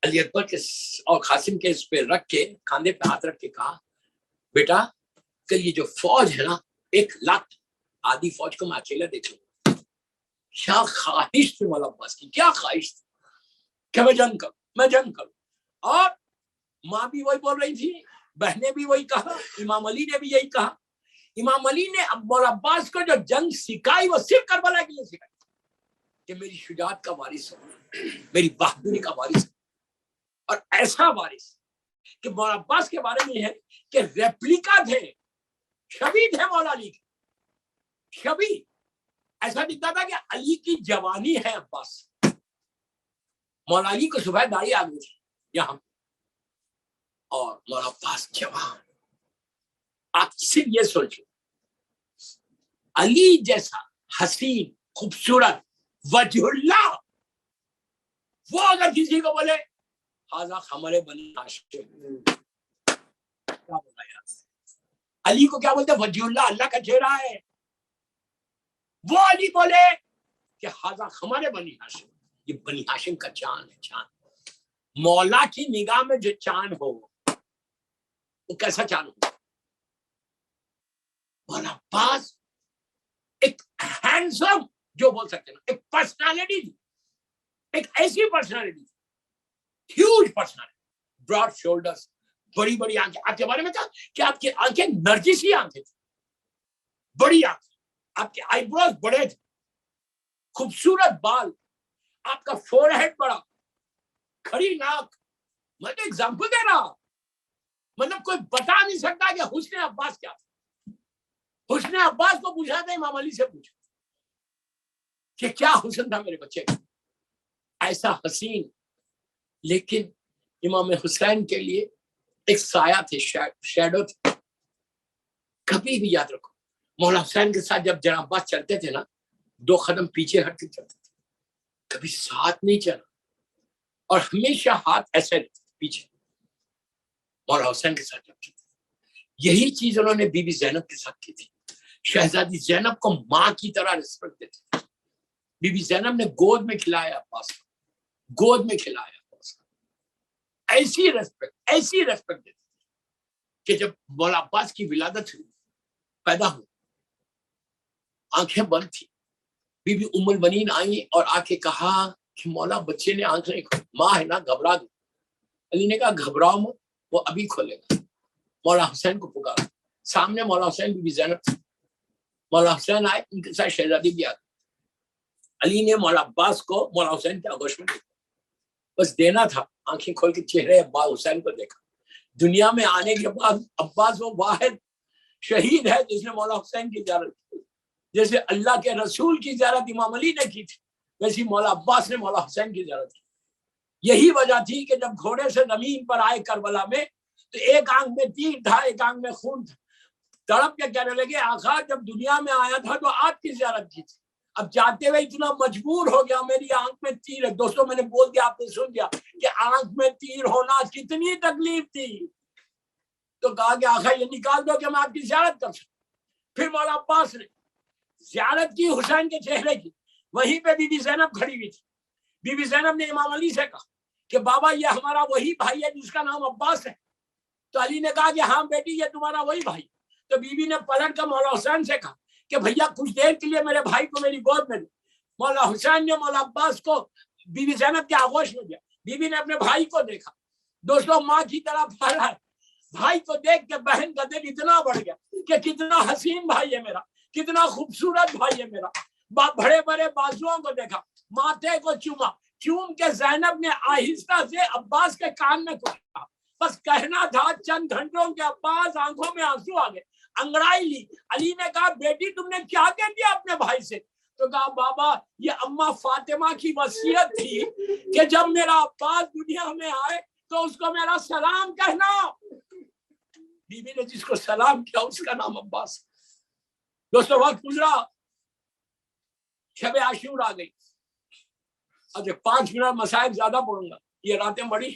A: علی اکبر کے اور قاسم کے اس پہ رکھ کے, کاندھے پہ ہاتھ رکھ کے کہا بیٹا کہ یہ جو فوج ہے نا 1 لاکھ آدھی فوج کو میں اکیلا دیکھ لوں. کیا خواہش تھی مولا عباس کی, کیا خواہش تھی کہ میں جنگ کروں, میں جنگ کروں. اور ماں بھی وہی بول رہی تھی, بہنیں بھی وہی کہا, امام علی نے بھی یہی کہا. امام علی نے مولا عباس کو جو جنگ سکھائی وہ صرف کربلا کے لیے سکھائی کہ میری شجاعت کا وارث ہو, میری بہادری کا وارث ہو. اور ایسا وارث کہ مولا عباس کے بارے میں ہے کہ ریپلیکا تھے, شبیہ تھے مولا علی کے, شبیہ. ایسا دکھتا تھا کہ علی کی جوانی ہے عباس. مولا علی کو سفید داڑھی آ گئی تھی یہاں, اور مولا عباس جوان. آپ صرف یہ سوچو, علی جیسا حسین خوبصورت وجہ اللہ, وہ اگر کسی کو بولے حاضر ہمارے بنی ہاشم, کیا بولا یار, علی کو کیا بولتے ہیں وجہ اللہ, اللہ کا چہرہ ہے. وہ علی بولے کہ حاضر ہمارے بنی ہاشم, یہ بنی ہاشم کا چاند ہے. چاند مولا کی نگاہ میں جو چاند ہو وہ کیسا چاند ہو. مولا عباس ایک ہینڈسم جو بول سکتے ہیں, ایک پرسنالٹی تھی, ایک ایسی personality, huge personality, broad shoulders, بڑی بڑی آنکھیں. آپ کے بارے میں کہا کہ آپ کی آنکھیں نرجسی آنکھیں تھیں, بڑی آنکھیں, آپ کے آئی بروز بڑے تھے, خوبصورت بال, آپ کا فور ہیڈ بڑا, کھڑی ناک. میں تو ایگزامپل دے رہا, مطلب کوئی بتا نہیں سکتا کہ حسن عباس کیا تھا. حسن عباس کو پوچھا تھا, امام علی سے پوچھا کہ کیا حسن تھا میرے بچے کا, ایسا حسین. لیکن امام حسین کے لیے ایک سایہ تھے, شیڈو تھے. کبھی بھی یاد رکھو, مولا حسین کے ساتھ جب جناب عباس چلتے تھے نا 2 قدم پیچھے ہٹ کے چلتے تھے, کبھی ساتھ نہیں چلا, اور ہمیشہ ہاتھ ایسے رہتے پیچھے. مولا حسین کے ساتھ جب چلتے یہی چیز انہوں نے بی بی زینب کے ساتھ کی تھی. شہزادی زینب کو ماں کی طرح رسپیکٹ دیتے. بی بی زینب نے گود میں کھلایا عباس کو, گود میں کھلایا عباس کو. ایسی ریسپیکٹ دیتے کہ جب مولا عباس کی ولادت ہوئی, پیدا ہوئی, آنکھیں بند تھی, بی بی ام البنین آئیں اور آ کے کہا کہ مولا بچے نے آنکھیں, ماں ہے نا گھبرا گئی. علی نے کہا گھبراؤ مت, وہ ابھی کھولے گا. مولا حسین کو پکارا, سامنے مولا حسین بی بی زینب تھی. مولا حسین آئے, ان کے ساتھ شہزادی بھی آ گئی. علی نے مولا عباس کو مولا حسین کے آغوش میں دیکھا, بس دینا تھا. آنکھیں کھول کے چہرے عباس حسین کو دیکھا. دنیا میں آنے کے بعد عباس وہ واحد شہید ہے جس نے مولا حسین کی زیارت کی. جیسے اللہ کے رسول کی زیارت امام علی نے کی تھی, ویسی مولا عباس نے مولا حسین کی زیارت کی. یہی وجہ تھی کہ جب گھوڑے سے زمین پر آئے کربلا میں تو ایک آنکھ میں تیر تھا, ایک آنکھ میں خون تھا. تڑپ کے کہنے لگے آقا جب دنیا میں آیا تھا تو آپ کی زیارت کی تھی, اب جاتے ہوئے اتنا مجبور ہو گیا, میری آنکھ میں تیر ہے. دوستوں میں نے بول دیا, آپ نے سن دیا کہ آنکھ میں تیر ہونا کتنی تکلیف تھی. تو کہا کہ آقا یہ نکال دو کہ میں آپ کی زیارت کر سکوں. پھر مولا عباس نے زیارت کی حسین کے چہرے کی. وہیں پہ بی بی زینب کھڑی ہوئی تھی. بی بی زینب نے امام علی سے کہا کہ بابا یہ ہمارا وہی بھائی ہے جس کا نام عباس ہے. تو علی نے کہا کہ ہاں بیٹی یہ تمہارا وہی بھائی. تو بی بی نے پلٹ کر مولا حسین سے کہا کہ بھیا کچھ دیر کے لیے میرے بھائی کو میری گود میں دے. مولا حسین نے مولا عباس کو بی بی زینب کے آغوش میں دیا. بی بی نے اپنے بھائی کو دیکھا. دوستوں ماں کی طرح پھیلا ہے. بھائی کو دیکھ کے بہن کا دل اتنا بڑھ گیا کہ کتنا حسین بھائی ہے میرا, کتنا خوبصورت بھائی ہے میرا. بڑے بڑے بازوؤں کو دیکھا, ماتھے کو چوما. چوم کے زینب نے آہستہ سے عباس کے کان میں کہا, بس کہنا تھا. چند گھنٹوں کے عباس آنکھوں میں آنسو آ گئے, انگڑائی لی. علی نے کہا بیٹی تم نے کیا کہہ دیا اپنے بھائی سے؟ تو کہا بابا یہ اماں فاطمہ کی وصیت تھی کہ جب میرا عباس دنیا میں آئے تو اس کو میرا سلام کہنا. بی بی نے جس کو سلام کیا اس کا نام عباس. دوستوں وقت گزرا, شب عاشور آ گئی. اچھا 5 منٹ مسائل زیادہ پڑھوں گا, یہ راتیں بڑی.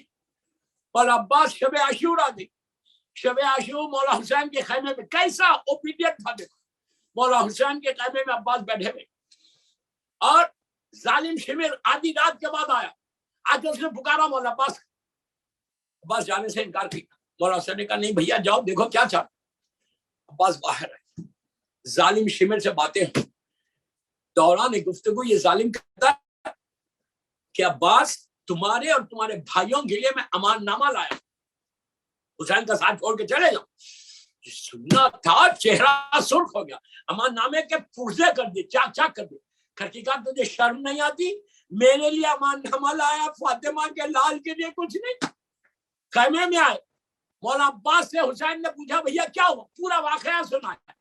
A: اور عباس شب عاشور آ گئی. شب عاشور مولا حسین کے خیمے میں کیسا اوبیڈینٹ تھا دیکھو. مولا حسین کے خیمے میں عباس بیٹھے ہوئے اور ظالم شمر آدھی رات کے بعد آیا. آ کے اس نے پکارا مولا عباس. عباس جانے سے انکار کیا. مولا حسین نے کہا نہیں بھیا جاؤ دیکھو کیا چاہتا. عباس باہر ہے, ظالم شمر سے باتیں ہیں. دوران گفتگو یہ ظالم کہتا کہ عباس تمہارے اور تمہارے بھائیوں کے لیے میں امان نامہ لایا, حسین کا ساتھ چھوڑ کے چلے جاؤ. سننا تھا, چہرہ سرخ ہو گیا. امان نامے کے پرزے کر دیے, چاک چاک کر دیے. کہا تجھے شرم نہیں آتی, میرے لیے امان نامہ لایا, فاطمہ کے لال کے لیے کچھ نہیں. خیمے میں آئے. مولا عباس سے حسین نے پوچھا بھیا کیا ہوا, پورا واقعہ سنایا.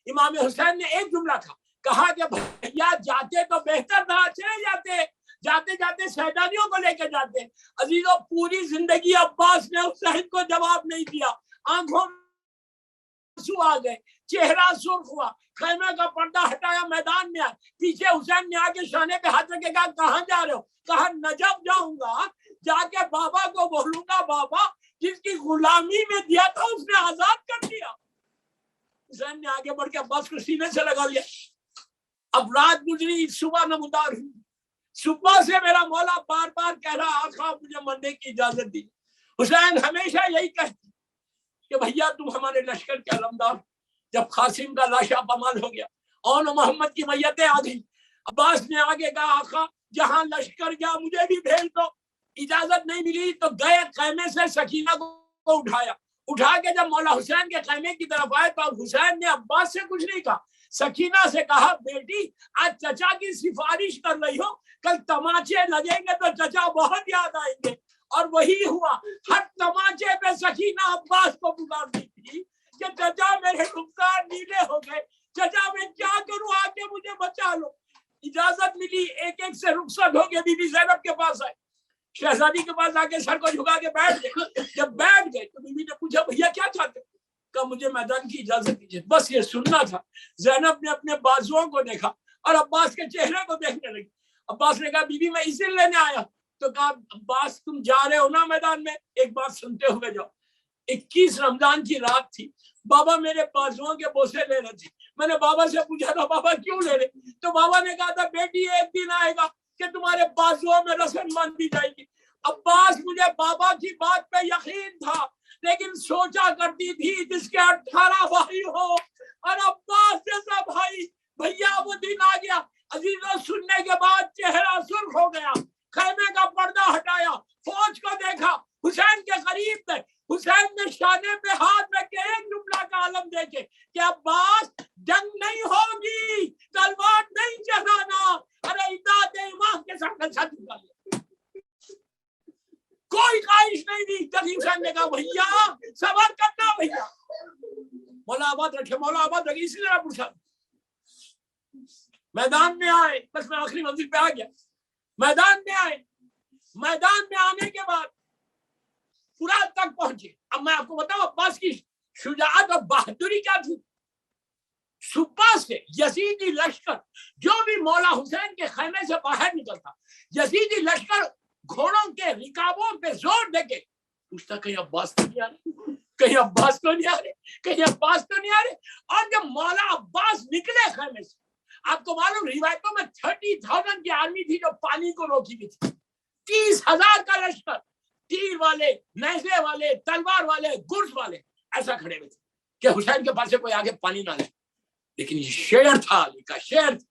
A: امام حسین نے ایک جملہ کہا کہ بھیا جاتے تو بہتر تھا, چلے جاتے, جاتے جاتے شہزادیوں کو لے کے جاتے. عزیزوں پوری زندگی عباس نے حسین کو جواب نہیں دیا. آنکھوں آنسو آ گئے, چہرہ سرخ ہوا. خیمے کا پردہ ہٹایا, میدان میں آئے. پیچھے حسین نے آ کے شانے پہ ہاتھ رکھ کے کہا کہاں جا رہے ہو؟ کہا نجف جاؤں گا, جا کے بابا کو بولوں گا بابا جس کی غلامی میں دیا تھا اس نے آزاد کر دیا. حسین نے آگے بڑھ کے عباس کو سینے سے لگا لیا. اب رات گزری, صبح نمودار ہوئی. صبح سے میرا مولا بار بار کہہ رہا آقا مجھے مرنے کی اجازت دی. حسین ہمیشہ یہی کہتی کہ بھیا تم ہمارے لشکر کے علمدار. جب قاسم کا لاشا پامال ہو گیا, اون محمد کی میتیں آ گئی, عباس نے آگے کہا آقا جہاں لشکر گیا مجھے بھی بھیج دو. اجازت نہیں ملی تو گئے خیمے سے سکینہ کو اٹھایا. اٹھا کے جب مولا حسین کے خیمے کی طرف آئے تو حسین نے عباس سے کچھ نہیں کہا, سکینہ سے کہا بیٹی آج چچا کی سفارش کر رہی ہو, کل تماچے لگیں گے تو چچا بہت یاد آئیں گے. اور وہی ہوا. ہر تماچے پہ سکینہ عباس کو پکارتی تھی کہ چچا میرے رخسار نیلے ہو گئے, چچا میں کیا کروں, آ کے مجھے بچا لو. اجازت ملی, ایک ایک سے رخصت ہو گئے. بی بی زینب کے پاس آئے, شہزادی کے پاس آ کے سر کو جھکا کے بیٹھ گئے. جب بیٹھ گئے تو بیوی نے پوچھا بھیا کیا چاہتے؟ کہا مجھے میدان کی اجازت دیجیے, بس یہ سننا تھا. زینب نے اپنے بازوؤں کو دیکھا اور عباس کے چہرے کو دیکھنے لگی. عباس نے کہا بیوی میں اسی لینے آیا. تو کہا عباس تم جا رہے ہو نا میدان میں, ایک بات سنتے ہوئے جاؤ. 21 رمضان کی رات تھی، بابا میرے بازوؤں کے بوسے لے رہے تھے. میں نے بابا سے پوچھا تھا بابا کیوں لے رہے؟ تو بابا نے کہا تھا بیٹی ایک دن آئے گا کہ تمہارے بازوؤں میں رسن باندھی جائے گی. عباس مجھے بابا کی بات پہ یقین تھا، لیکن سوچا کرتی تھی جس کے 18 بھائی ہو اور عباس جیسا بھائی. بھیا وہ دن آ گیا عزیزوں، سننے کے بعد چہرہ سرخ ہو گیا. خیمے کا پردہ ہٹایا، فوج کو دیکھا، حسین کے قریب تھے. حسین نے شانے پہ ہاتھ رکھ کے ایک جملہ کا عالم دیکھے کہ عباس جنگ نہیں ہوگی، تلوار نہیں چلانا. ارے اطاعت امام کے سامنے ساتھ جھکا لیا، کوئی خواہش نہیں دی. جب حسین نے کہا بھیا صبر کرنا بھیا، مولا آباد رکھے، مولا آباد رکھے. اسی طرح پوچھا میدان میں آئے، بس میں آخری منزل پہ آ گیا. میدان میں آئے، میدان میں آنے کے بعد فرات تک پہنچے. اب میں آپ کو بتاؤں عباس کی شجاعت اور بہادری کیا تھی. صبح سے یزیدی لشکر جو بھی مولا حسین کے خیمے سے باہر نکلتا، یزیدی لشکر گھوڑوں کے رکابوں پہ زور دے کے پوچھتا کہیں عباس تو نہیں آ رہے، کہیں عباس تو نہیں آ رہے، کہیں عباس تو نہیں آ رہے. اور جب مولا عباس نکلے خیمے سے، آپ کو معلوم روایتوں میں 30,000 کی آرمی تھی جو پانی کو روکی ہوئی تھی. 30,000 کا لشکر، تیر والے، نیزے والے، تلوار والے، گرز والے ایسا کھڑے ہوئے تھے کہ حسین کے پاس سے کوئی آگے پانی نہ لے. لیکن یہ شعر تھا، علی کا شعر تھا.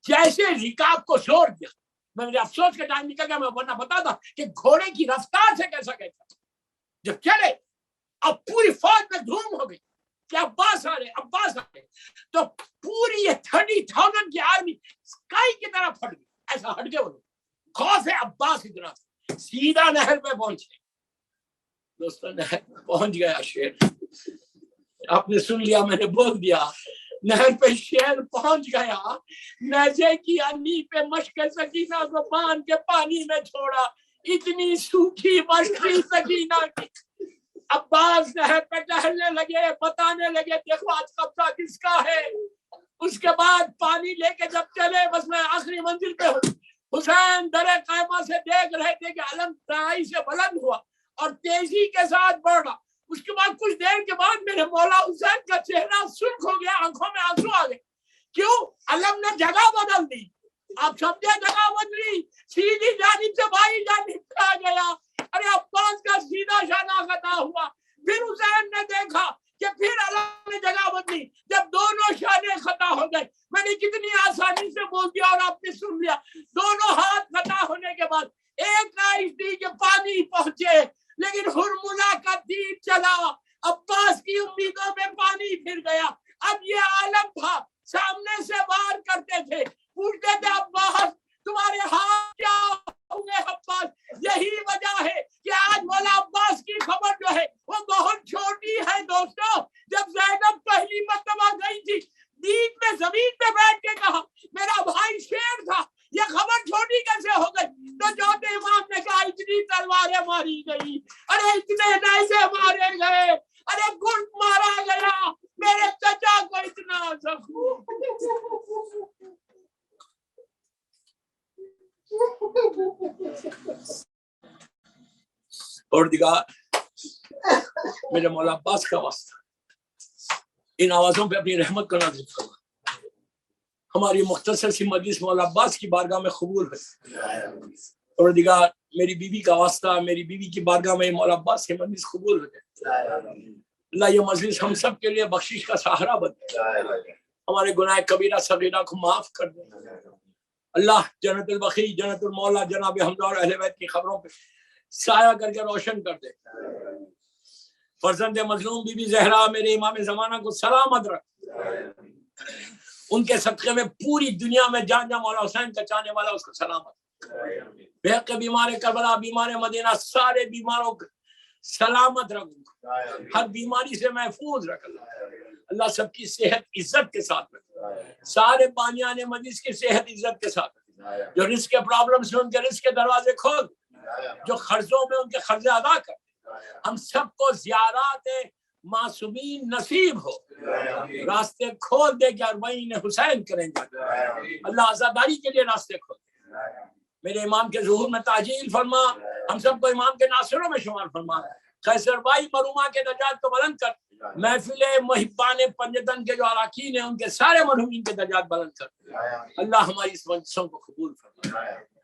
A: جیسے رکاب کو زور دیا، میں میرے افسوس کے ٹائم نکل گیا، میں ورنہ بتاتا کہ گھوڑے کی رفتار سے کیسا کہتا. جب چلے اب پوری فوج میں دھوم ہو گئی کہ عباس آ رہے، عباس آ رہے، تو پوری یہ 30,000 کی آرمی اسکائی کی طرف پھٹ گئی. ایسا ہٹ گئے وہ لوگ. خوف عباس اتنا سیدھا نہر پہ پہنچے. دوستوں نہر پہنچ گیا شیر، آپ نے سن لیا، میں نے بول دیا. نہر پہ شیر پہنچ گیا، نیزے کی انی پہ مشق سکینہ کو باندھ کے پانی میں چھوڑا. اتنی سوکھی مشق سکینہ کی. عباس نہر پہ ٹہلنے لگے، بتانے لگے دیکھو آج قبضہ کس کا ہے. اس کے بعد پانی لے کے جب چلے، بس میں آخری منزل پہ ہوں، حسین در قائمہ سے دیکھ رہے تھے کہ علم ترائی سے بلند ہوا اور تیزی کے ساتھ بڑھا. اس کے بعد کچھ دیر کے بعد میرے مولا حسین کا چہرہ سرخ ہو گیا، آنکھوں میں آنسو آ گئے. کیوں؟ علم نے جگہ بدل دی. آپ سمجھے جگہ بدلی، سیدھی جانب سے بائیں جانب پہ آ گیا. ارے عباس کا سیدھا شانہ خطا ہوا. پھر حسین نے دیکھا کہ پھر علم نے جگہ بدلی. جب دونوں شانے خطا ہو گئے، میں نے کتنی آسانی سے بول دیا اور آپ نے سن لیا. دونوں ہاتھ خطا ہونے کے بعد ایک خواہش تھی کہ پانی پہنچے، لیکن ہرملا کا تیر چلا، عباس کی امیدوں میں پانی پھر گیا. اب یہ عالم تھا، سامنے سے وار کرتے تھے، پوچھتے تھے عباس تمہارے ہاتھ کیا ہوئے عباس. یہی وجہ ہے کہ آج مولا عباس کی خبر جو ہے وہ بہت چھوٹی ہے. دوستوں جب زینب پہلی مرتبہ گئی تھی، دین میں زمین پہ بیٹھ کے کہا میرا بھائی شیر تھا، یہ خبر چھوٹی کیسے ہو گئی؟ تو چوتھے امام نے کہا اتنی تلواریں ماری گئی، ارے اتنے نیزے مارے گئے، ارے گرد مارا گیا، میرے چچا کو اتنا زخم. اور دیگا میرے مولا عباس کا واسطہ ان آوازوں پہ اپنی رحمت کا نازل فرما. ہماری مختصر سی مجلس مولا عباس کی بارگاہ میں قبول ہے. اور دیگا میری بیوی کا واسطہ میری بیوی کی بارگاہ میں مولا عباس کی مجلس قبول ہو جائے. اللہ یہ مجلس ہم سب کے لیے بخشش کا سہارا بنے، ہمارے گناہ کبیرہ صغیرہ کو معاف کر دے. اللہ جنت البقیع، جنت المولا جناب حمزہ اور اہل بیت کی خبروں پہ سایہ کر کے روشن کر دے. فرزند مظلوم بی بی زہرا میرے امام زمانہ کو سلامت رکھ. ان کے صدقے میں پوری دنیا میں جہاں جہاں مولا حسین کا چاہنے والا اس کو سلامت. بے کے بیمار کربلا، بیمار مدینہ، سارے بیماروں کو سلامت رکھ، ہر بیماری سے محفوظ رکھ. اللہ سب کی صحت عزت کے ساتھ رکھ، سارے بانیان مجلس کی صحت عزت کے ساتھ. جو رزق کے پرابلمز ہیں ان کے رزق کے دروازے کھول، جو قرضوں میں ان کے قرضے ادا کر. ہم سب کو زیارات معصومین نصیب ہو، راستے کھول دے کہ اربعین حسین کریں گے. اللہ آزاداری کے لیے راستے کھول دے. میرے امام کے ظہور میں تعجیل فرما، ہم سب کو امام کے ناصروں میں شمار فرما. قیصر بھائی مرحوما کے درجات کو بلند کر، محفل محبان پنجتن کے جو اراکین ہیں ان کے سارے مرحومین کے درجات بلند کر، اللہ ہماری اس مجلسوں کو قبول فرما۔